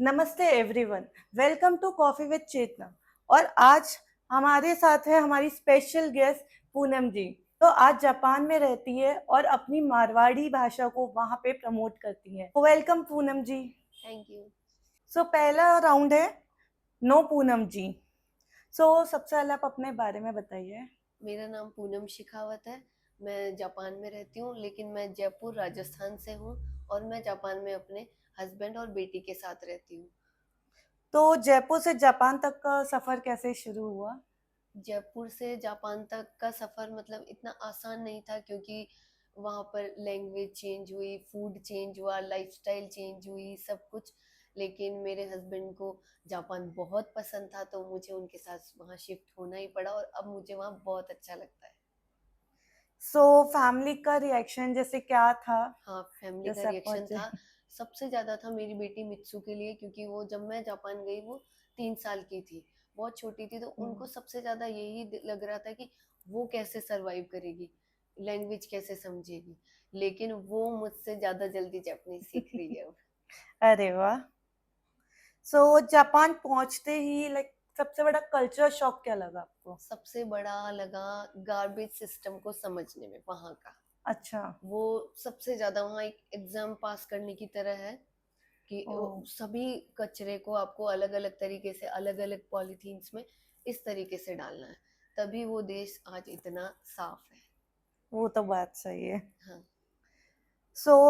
नमस्ते everyone. Welcome to coffee with Chetna. और आज हमारे साथ है हमारी स्पेशल गेस्ट पूनम जी। तो आज जापान में रहती है और अपनी मारवाड़ी भाषा को वहाँ पे प्रमोट करती है। Welcome Poonam ji. Thank you. So पहला राउंड है नो पूनम जी। सबसे पहले आप अपने बारे में बताइए। मेरा नाम पूनम शेखावत है। मैं जापान में रहती हूँ, लेकिन मैं जयपुर राजस्थान से हूँ और मैं जापान में अपने हस्बैंड और बेटी के साथ रहती हूँ। तो जयपुर से जापान तक का सफर कैसे शुरू हुआ? जयपुर से जापान तक का सफ़र मतलब इतना आसान नहीं था, क्योंकि वहाँ पर लैंग्वेज चेंज हुई, फूड चेंज हुआ, लाइफस्टाइल चेंज हुई, सब कुछ। लेकिन मेरे हस्बैंड को जापान बहुत पसंद था, तो मुझे उनके साथ वहाँ शिफ्ट होना ही पड़ा और अब मुझे वहाँ बहुत अच्छा लगता है। फैमिली का रिएक्शन जैसे क्या था हाँ, फैमिली का जैसे आप रिएक्शन पहुंचे? था। सबसे ज़्यादा था मेरी बेटी मित्सु के लिए, क्योंकि वो जब मैं जापान गई वो 3 साल की थी, बहुत छोटी थी, तो उनको सबसे ज़्यादा यही लग रहा था कि वो कैसे सरवाइव करेगी, लैंग्वेज कैसे समझेगी। लेकिन वो मुझसे ज़्यादा जल्दी जापानीज सीख रही है अब। अरे वाह। जापान पहुंचते ही लाइक सबसे बड़ा कल्चर शॉक क्या लगा आपको? सबसे बड़ा लगा गार्बेज सिस्टम को समझने में वहाँ का। अच्छा। वो सबसे ज़्यादा वहाँ एक एग्जाम पास करने की तरह है कि ओ। सभी कचरे को आपको अलग अलग तरीके से अलग अलग पॉलीथीन्स में इस तरीके से डालना है, तभी वो देश आज इतना साफ है। वो तो बात सही है। हाँ।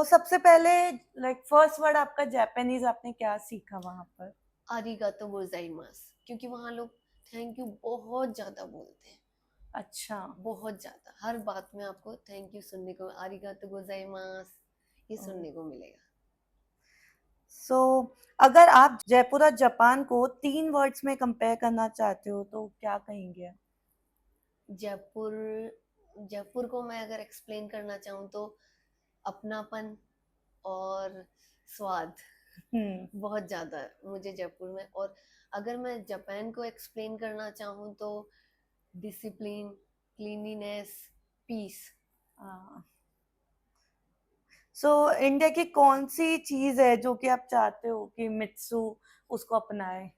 सबसे पहले लाइक फर्स्ट वर्ड आपका जापानीज आपने क्या सीखा वहां पर? आरिगातो गोजाइमास, क्योंकि वहाँ लोग थैंक यू बहुत ज्यादा बोलते हैं। अच्छा। बहुत ज्यादा, हर बात में आपको थैंक यू सुनने को, आरिगातो गोजाइमास, ये सुनने को मिलेगा। सो अगर आप जयपुर और जापान को 3 वर्ड्स में कंपेयर करना चाहते हो तो क्या कहेंगे? जयपुर, जयपुर को मैं अगर एक्सप्लेन करना चाहूँ तो अपनापन और स्वाद हम्म। बहुत ज़्यादा है मुझे जयपुर में। और अगर मैं जापान को एक्सप्लेन करना चाहूँ तो डिसिप्लिन, क्लीनिनेस, पीस। इंडिया की कौन सी चीज है जो कि आप चाहते हो कि मित्सु उसको अपनाए?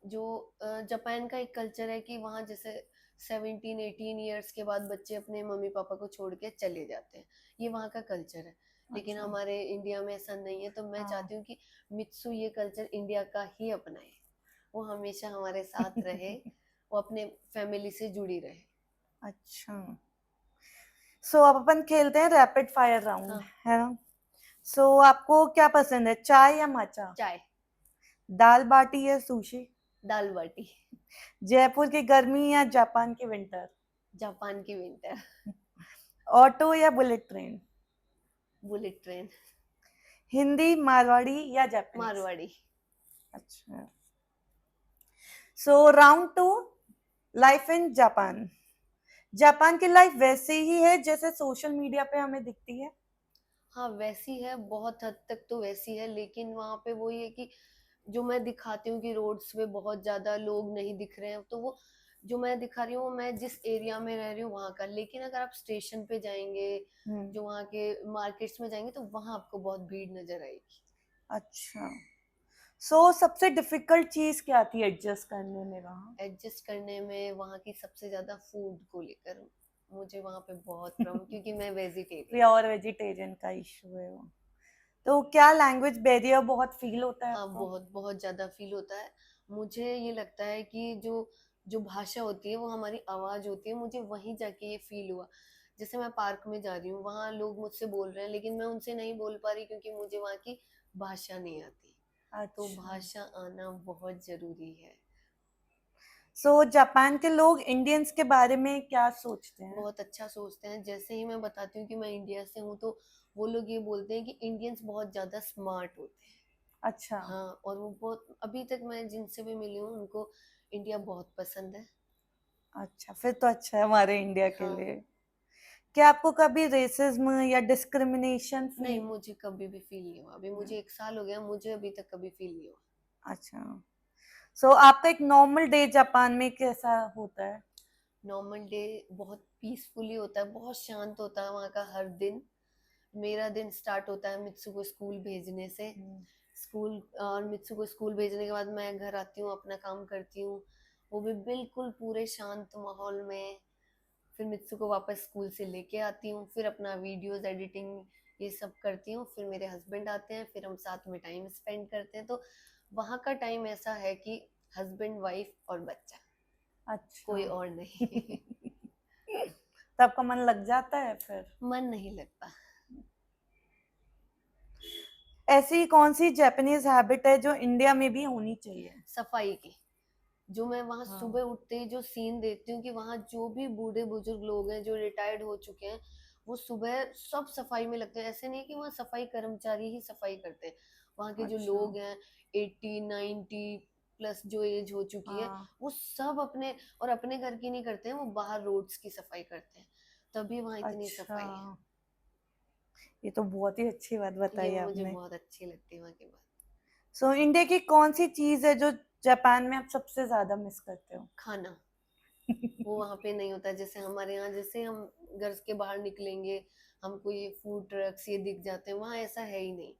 जो जापान का एक कल्चर है कि वहाँ जैसे 17-18 ईयर्स के बाद बच्चे अपने मम्मी पापा को छोड़ के चले जाते हैं, ये वहाँ का कल्चर है। लेकिन अच्छा। हमारे इंडिया में ऐसा नहीं है, तो मैं हाँ। चाहती हूँ कि मित्सु ये कल्चर इंडिया का ही अपनाए, वो हमेशा हमारे साथ रहे, वो अपने फैमिली से जुड़ी रहे। अच्छा। अब अपन खेलते हैं रैपिड फायर राउंड, हाँ। है ना? आपको क्या पसंद है, चाय या माचा? चाय। दाल बाटी या सुशी? दाल बाटी। जयपुर की गर्मी या जापान की विंटर? जापान की विंटर। ऑटो या bullet train? Bullet train. Hindi Marwari या जापानीज? मारवाड़ी। अच्छा। Round to, life in Japan. Japan की लाइफ वैसे ही है जैसे सोशल मीडिया पे हमें दिखती है? हाँ, वैसी है, बहुत हद तक तो वैसी है, लेकिन वहाँ पे वही है कि जो मैं दिखाती हूँ कि रोड्स पे बहुत ज्यादा लोग नहीं दिख रहे हैं, तो वो जो मैं दिखा रही हूँ वो मैं जिस एरिया में रह रही हूँ वहाँ का। लेकिन अगर आप स्टेशन पे जाएंगे, हम्म। जो वहाँ के मार्केट्स में जाएंगे, तो वहाँ आपको बहुत भीड़ नजर आएगी। अच्छा। सबसे डिफिकल्ट चीज क्या थी एडजस्ट करने में वहाँ? एडजस्ट करने में वहाँ की सबसे ज्यादा फूड को लेकर मुझे वहाँ पे बहुत प्रॉब्लम, क्योंकि मैं वेजिटेरियन हूँ। प्योर वेजिटेरियन का इशू है वो। तो क्या लैंग्वेज बैरियर बहुत फील होता है हाँ, आपको? बहुत बहुत ज्यादा फील होता है। मुझे ये लगता है कि जो जो भाषा होती है वो हमारी आवाज होती है, मुझे वहीं जाके ये फील हुआ। जैसे मैं पार्क में जा रही हूँ, वहां लोग मुझसे बोल रहे हैं, लेकिन मैं उनसे नहीं बोल पा रही, क्योंकि मुझे वहाँ की भाषा नहीं आती। तो अच्छा। भाषा आना बहुत जरूरी है। जापान के लोग इंडियंस के बारे में क्या सोचते हैं? बहुत अच्छा सोचते हैं। जैसे ही मैं बताती हूँ कि मैं इंडिया से हूँ, तो वो लोग ये बोलते हैं कि इंडियंस बहुत ज्यादा स्मार्ट होते हैं। अच्छा। हाँ, और वो बहुत, अभी तक मैं जिनसे भी मिली हूँ उनको इंडिया बहुत पसंद है। अच्छा, फिर तो अच्छा है हमारे इंडिया के हाँ। लिए। क्या आपको कभी रेसिज्म या डिस्क्रिमिनेशन नहीं, फील? मुझे कभी भी फील नहीं हुआ। अभी मुझे 1 साल हो गया, मुझे अभी तक कभी फील नहीं हुआ। अच्छा। आपका एक नॉर्मल डे जापान में कैसा होता है? नॉर्मल डे बहुत पीसफुली होता है, बहुत शांत होता है वहाँ का हर दिन। मेरा दिन स्टार्ट होता है मित्सु को स्कूल भेजने से। स्कूल और मित्सु को स्कूल भेजने के बाद मैं घर आती हूँ, अपना काम करती हूँ, वो भी बिल्कुल पूरे शांत माहौल में। फिर मित्सु को वापस स्कूल से लेके आती हूँ, फिर अपना वीडियोस एडिटिंग ये सब करती हूँ, फिर मेरे हस्बैंड आते हैं, फिर हम साथ में टाइम स्पेंड करते हैं। तो वहाँ का टाइम ऐसा है कि हस्बैंड, वाइफ और बच्चा, अच्छा। कोई और नहीं। तब का मन लग जाता है फिर। मन नहीं लगता। ऐसी कौन सी जापानीज हैबिट है जो इंडिया में भी होनी चाहिए? सफाई की, जो मैं वहां हाँ। सुबह उठते ही जो सीन देखती हूँ कि वहां जो भी बूढ़े बुजुर्ग लोग हैं जो रिटायर्ड हो चुके हैं, वो सुबह सब सफाई में लगते हैं। ऐसे नहीं कि वहाँ सफाई कर्मचारी ही सफाई करते हैं, वहाँ के जो अच्छा। लोग हैं 80-90 प्लस जो एज हो चुकी है, हाँ। वो सब अपने और अपने घर की नहीं करते हैं, वो बाहर रोड्स की सफाई करते हैं, तभी वहाँ इतनी अच्छा, सफाई है। ये तो बहुत ही अच्छी बात ये बताई मुझे आपने। बहुत अच्छी लगती है वहाँ की बात। सो इंडिया की कौन सी चीज है जो जापान में आप सबसे ज्यादा मिस करते हो? खाना, वो वहाँ पे नहीं होता है जैसे हमारे यहाँ। जैसे हम घर के बाहर निकलेंगे, हमको ये फूड ट्रक्स ये दिख जाते हैं, वहाँ ऐसा है ही नहीं।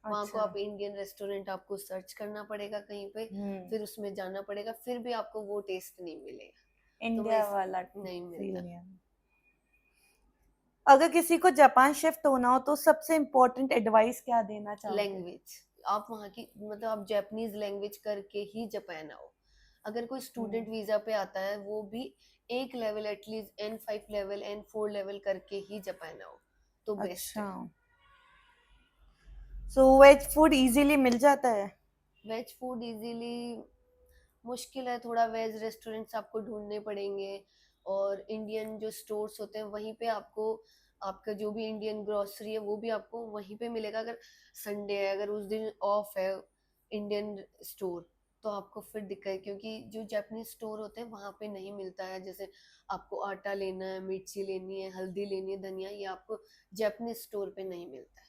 वहाँ को अच्छा। आप इंडियन रेस्टोरेंट आपको सर्च करना पड़ेगा कहीं पे, हम्म। फिर उसमें जाना पड़ेगा, फिर भी आपको वो टेस्ट नहीं मिलेगा। तो मैं इंडिया वाला नहीं फील मिलता। नहीं है। अगर किसी को जापान शिफ्ट होना हो तो सबसे इम्पोर्टेंट एडवाइस क्या देना चाहोगे? लैंग्वेज, आप वहाँ की मतलब आप जापानीज लैंग्वेज करके ही जापान आओ। अगर कोई हम्म। स्टूडेंट वीजा पे आता है, वो भी एक level at least N5 level N4 level करके ही जापान आओ, तो बेस्ट अच्छा। है। सो वेज फूड इजीली मिल जाता है? वेज फूड इजीली मुश्किल है थोड़ा, वेज रेस्टोरेंट्स आपको ढूंढने पड़ेंगे, और इंडियन जो स्टोर्स होते हैं वहीं पे आपको आपका जो भी इंडियन ग्रोसरी है वो भी आपको वहीं पे मिलेगा। अगर संडे है, अगर उस दिन ऑफ है इंडियन स्टोर, तो आपको फिर दिक्कत है, क्योंकि जो जापानीज स्टोर होते हैं वहां पे नहीं मिलता है। जैसे आपको आटा लेना है, मिर्ची लेनी है, हल्दी लेनी है, धनिया, ये आपको जापानीज स्टोर पे नहीं मिलता है।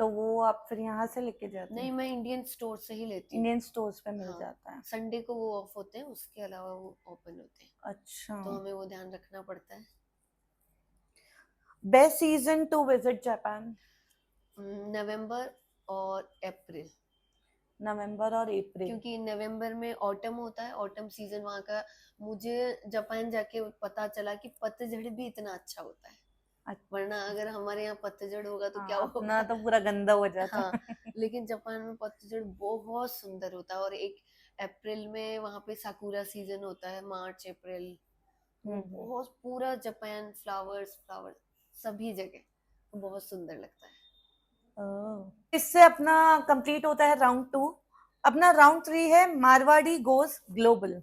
तो वो आप फिर यहाँ से लेके जाते नहीं, हैं? मैं इंडियन स्टोर से ही लेती हूँ। इंडियन स्टोर्स पे मिल हाँ, जाता है? संडे को वो ऑफ होते हैं, उसके अलावा वो ओपन होते हैं, अच्छा। तो हमें वो ध्यान रखना पड़ता है। Best season to visit Japan? नवंबर और अप्रैल, नवंबर और अप्रैल। क्योंकि नवंबर में ऑटम होता है, ऑटम सीजन वहाँ का। मुझे जापान जाके पता चला कि पतझड़ भी इतना अच्छा होता है, वरना अच्छा। अगर हमारे यहाँ पतझड़ होगा तो क्या हाँ, अपना होगा। तो पूरा गंदा हो जाता हाँ, है। लेकिन जापान में पतझड़ बहुत सुंदर होता है। और एक अप्रैल में वहाँ पे साकुरा सीजन होता है, मार्च अप्रैल, वो हम्म। बहुत पूरा जापान फ्लावर्स फ्लावर्स सभी जगह, बहुत सुंदर लगता है। इससे अपना कंप्लीट होता है राउंड टू। अपना राउंड थ्री है मारवाड़ी गोस ग्लोबल।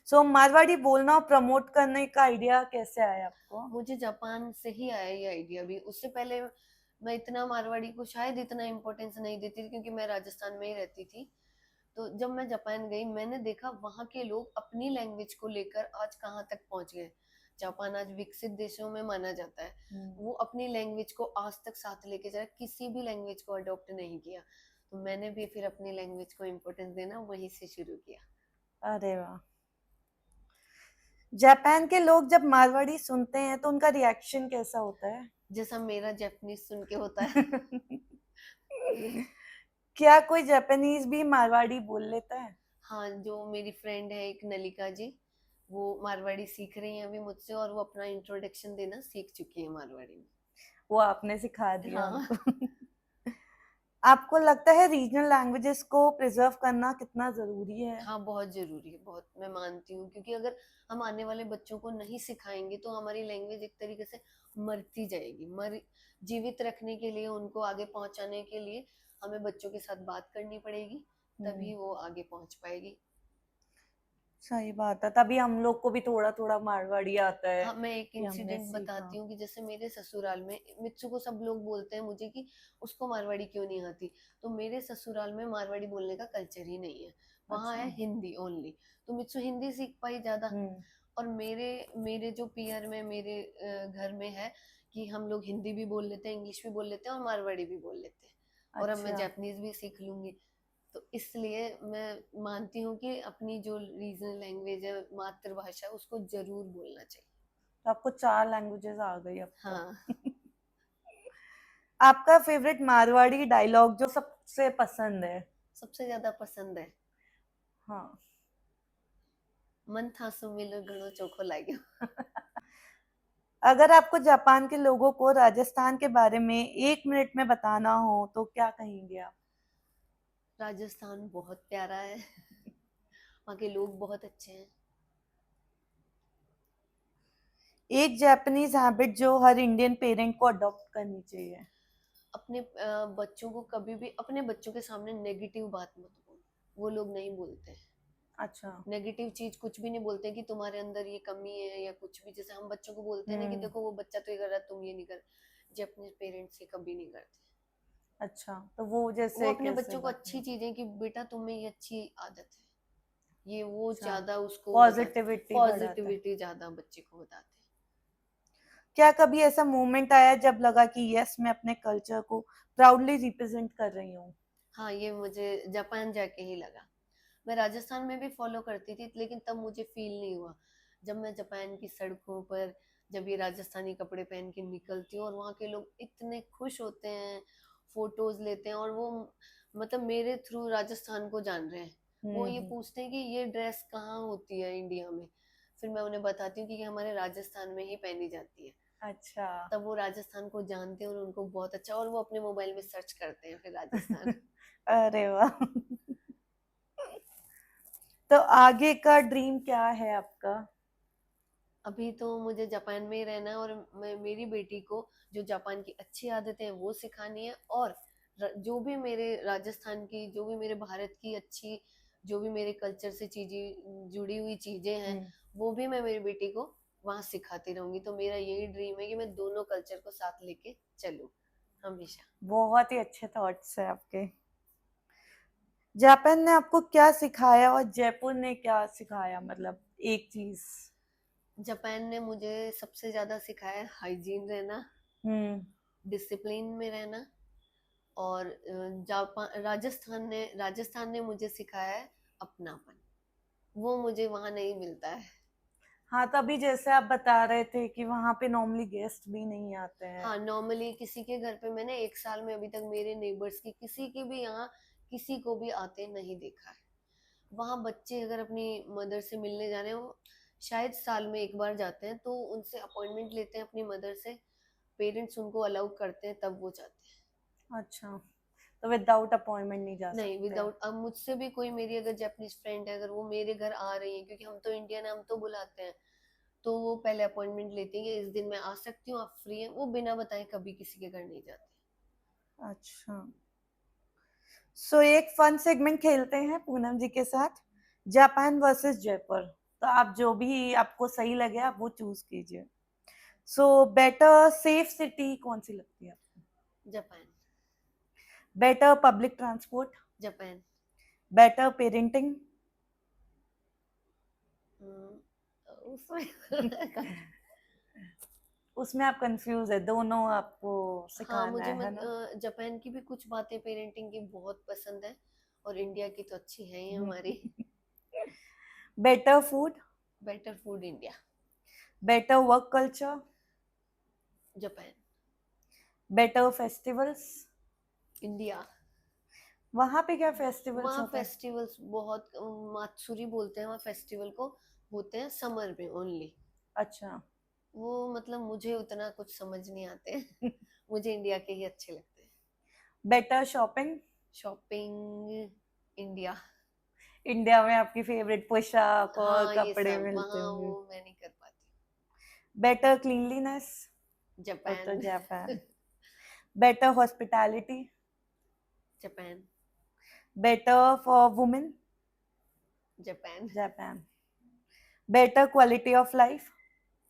सो मारवाड़ी बोलना और प्रमोट करने का आइडिया कैसे आया आपको? मुझे जापान से ही आया ये आइडिया भी। उससे पहले मैं इतना मारवाड़ी को शायद इतना इम्पोर्टेंस नहीं देती थी, क्योंकि मैं राजस्थान में ही रहती थी। तो जब मैं जापान गई, मैंने देखा वहाँ के लोग अपनी लैंग्वेज को लेकर आज कहाँ तक पहुँच गए। जापान आज विकसित देशों में माना जाता है। हम्म। वो अपनी लैंग्वेज को आज तक साथ लेके जा रहा है, किसी भी लैंग्वेज को अडॉप्ट नहीं किया। तो मैंने भी फिर अपनी लैंग्वेज को इम्पोर्टेंस देना वहीं से शुरू किया। अरे वाह। जापान के लोग जब मारवाड़ी सुनते हैं तो उनका रिएक्शन कैसा होता है? जैसा मेरा जापानीज सुन के होता है। क्या कोई जापानीज भी मारवाड़ी बोल लेता है? हाँ, जो मेरी फ्रेंड है एक नलिका जी, वो मारवाड़ी सीख रही हैं अभी मुझसे, और वो अपना इंट्रोडक्शन देना सीख चुकी है मारवाड़ी में। वो आपने सिखा दिया हाँ। उनको? आपको लगता है रीजनल लैंग्वेजेस को प्रिजर्व करना कितना जरूरी है? हाँ, बहुत जरूरी है, बहुत, मैं मानती हूँ, क्योंकि अगर हम आने वाले बच्चों को नहीं सिखाएंगे तो हमारी लैंग्वेज एक तरीके से मरती जाएगी। जीवित रखने के लिए, उनको आगे पहुंचाने के लिए हमें बच्चों के साथ बात करनी पड़ेगी, हम्म। तभी वो आगे पहुंच पाएगी। सही बात है, तभी हम लोग को भी थोड़ा थोड़ा मारवाड़ी आता है हाँ, मैं एक कि हमने इंसिडेंट सीखा। बताती हूँ कि जैसे मेरे ससुराल में, मित्सु को सब लोग बोलते हैं मुझे कि उसको मारवाड़ी क्यों नहीं आती। तो मेरे ससुराल में मारवाड़ी बोलने का कल्चर ही नहीं है, वहाँ अच्छा। है हिंदी ओनली। तो मित्सु हिंदी सीख पाई ज्यादा। हम्म। और मेरे मेरे जो पियर में, मेरे घर में है कि हम लोग हिंदी भी बोल लेते हैं, इंग्लिश भी बोल लेते हैं और मारवाड़ी भी बोल लेते हैं। और अब मैं अच्छा। जापानीज भी सीख लूंगी। तो इसलिए मैं मानती हूँ कि अपनी जो रीजनल लैंग्वेज है, मातृभाषा, उसको जरूर बोलना चाहिए। तो आपको चार लैंग्वेजेस आ गई अब तो। हाँ। आपका फेवरेट मारवाड़ी डायलॉग जो सबसे पसंद है? सबसे ज्यादा पसंद है हाँ। मन था सो मिलो घणो चोखो लाग्यो। अगर आपको जापान के लोगों को राजस्थान के बारे में 1 मिनट में बताना हो तो क्या कहेंगे आप? राजस्थान बहुत प्यारा है। वहाँ के लोग बहुत अच्छे हैं। एक जापानीज हैबिट जो हर इंडियन पेरेंट को अडॉप्ट करनी चाहिए? अपने बच्चों को कभी भी अपने बच्चों के सामने नेगेटिव बात मत बोलो, वो लोग नहीं बोलते। अच्छा। नेगेटिव चीज कुछ भी नहीं बोलते कि तुम्हारे अंदर ये कमी है या कुछ भी, जैसे हम बच्चों को बोलते हैं ना कि हम्म। देखो वो बच्चा तो ये कर रहा है तुम ये नहीं कर। जो अपने पेरेंट्स ये कभी नहीं करते। अच्छा, तो वो वो जैसे अपने कैसे बच्चों को अच्छी बताएं? चीजें कि बेटा तुम्हें ये अच्छी आदत है, ये वो अच्छा, ज्यादा उसको बताते। पॉजिटिविटी बढ़ाता है। पॉजिटिविटी ज्यादा बच्चे को बताते हैं। क्या कभी ऐसा मोमेंट आया जब लगा कि यस मैं अपने कल्चर को प्राउडली रिप्रेजेंट कर रही हूँ? हाँ, ये मुझे जापान जाके ही लगा। मैं राजस्थान में भी फॉलो करती थी लेकिन तब मुझे फील नहीं हुआ। जब मैं जापान की सड़कों पर जब ये राजस्थानी कपड़े पहन के निकलती हूँ और वहाँ के लोग इतने खुश होते हैं, फोटोज लेते हैं, और वो मतलब मेरे थ्रू राजस्थान को जान रहे हैं। वो ये हम्म। पूछते हैं कि ये ड्रेस कहाँ होती है इंडिया में। फिर मैं उन्हें बताती हूँ कि ये हमारे राजस्थान में ही पहनी जाती है। अच्छा। तब वो राजस्थान को जानते हैं और उनको बहुत अच्छा, और वो अपने मोबाइल में सर्च करते हैं फिर राजस्थान। अरे वाह। तो आगे का ड्रीम क्या है आपका? अभी तो मुझे जापान में ही रहना है, और मैं मेरी बेटी को जो जापान की अच्छी आदतें हैं वो सिखानी है, और जो भी मेरे राजस्थान की, जो भी मेरे भारत की अच्छी, जो भी मेरे कल्चर से चीजें जुड़ी हुई चीजें हैं, हम्म। वो भी मैं मेरी बेटी को वहां सिखाती रहूंगी। तो मेरा यही ड्रीम है कि मैं दोनों कल्चर को साथ लेके चलूं हमेशा। बहुत ही अच्छे थॉट्स है आपके। जापान ने आपको क्या सिखाया और जयपुर ने क्या सिखाया, मतलब एक चीज? जापान ने मुझे सबसे ज्यादा सिखाया हाइजीन रहना, हम्म। डिसिप्लिन में रहना। और जापान राजस्थान ने मुझे सिखाया है अपनापन। वो मुझे वहां नहीं मिलता है। हाँ, तभी जैसे आप बता रहे थे कि वहां पे नॉर्मली गेस्ट भी नहीं आते हैं। हाँ, नॉर्मली किसी के घर पे मैंने 1 साल में अभी तक मेरे नेबर्स की किसी की भी यहाँ किसी को भी आते नहीं देखा है। वहाँ बच्चे अगर अपनी मदर से मिलने जा रहे हो, शायद साल में एक बार जाते हैं, तो उनसे अपॉइंटमेंट लेते हैं अपनी मदर से। पेरेंट्स उनको अलाउ करते हैं तब वो जाते हैं। अच्छा, तो विदाउट अपॉइंटमेंट नहीं जा नहीं, सकते आप? विदाउट, अब मुझसे भी कोई मेरी अगर जापानीज फ्रेंड है, अगर वो मेरे घर आ रही है, क्योंकि हम तो इंडियन है, हम तो बुलाते हैं, तो वो पहले अपॉइंटमेंट लेती है कि इस दिन मैं आ सकती हूँ, आप फ्री हैं। वो बिना बताए कभी किसी के घर नहीं जाते। अच्छा, सो एक फन सेगमेंट खेलते हैं पूनम जी के साथ, जापान वर्सेस जयपुर। तो आप जो भी आपको सही लगे आप वो चूज कीजिए। सो बेटर सेफ सिटी कौन सी लगती है आपको? Japan. Better public transport? Japan. Better parenting? उसमें उसमें आप कंफ्यूज है, दोनों आपको हाँ, सिखाना मुझे है ना? जापान की भी कुछ बातें पेरेंटिंग की बहुत पसंद है, और इंडिया की तो अच्छी है ही हमारी। Better food? Better food India. Better work culture? Japan. Better festivals? India. वहां पे क्या फेस्टिवल्स वहाँ होते हैं? फेस्टिवल्स बहुत, मात्सुरी बोलते हैं वहाँ फेस्टिवल को, होते हैं समर में ओनली। अच्छा। वो मतलब मुझे उतना कुछ समझ नहीं आते। मुझे इंडिया के ही अच्छे लगते हैं। Better shopping? Shopping India. India में आपकी फेवरेट पोशाक और हाँ, ये कपड़े सब मिलते वहाँ होंगे। वो मैं नहीं कर पाती। Better cleanliness? और तो Japan. Japan. Better hospitality? Japan. Better for women? Japan. Japan. Better quality of life?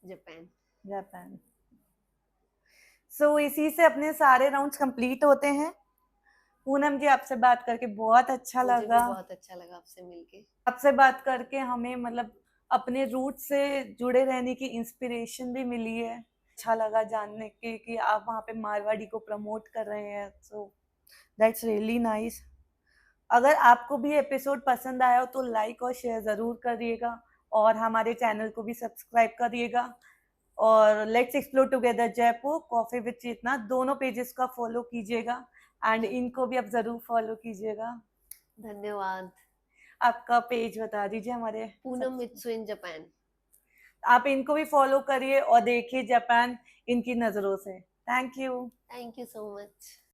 Japan. Japan. So इसी से अपने सारे राउंड्स कंप्लीट होते हैं। पूनम जी, आपसे बात करके बहुत अच्छा मुझे भी लगा। बहुत अच्छा लगा आपसे मिलके। आपसे बात करके हमें मतलब अपने रूट से जुड़े रहने की इंस्पिरेशन भी मिली है। अच्छा लगा जानने के कि आप वहाँ पे मारवाड़ी को प्रमोट कर रहे हैं, सो दैट्स रियली नाइस। अगर आपको भी एपिसोड पसंद आया हो तो लाइक और शेयर ज़रूर करिएगा, और हमारे चैनल को भी सब्सक्राइब करिएगा। और let's explore together Jaipur coffee with Chetna, दोनों पेजेस का फॉलो कीजिएगा एंड इनको भी आप जरूर फॉलो कीजिएगा। धन्यवाद। आपका पेज बता दीजिए हमारे पूनम मित्सु इन जापान। आप इनको भी फॉलो करिए और देखिए जापान इनकी नजरों से। Thank you. Thank you so much.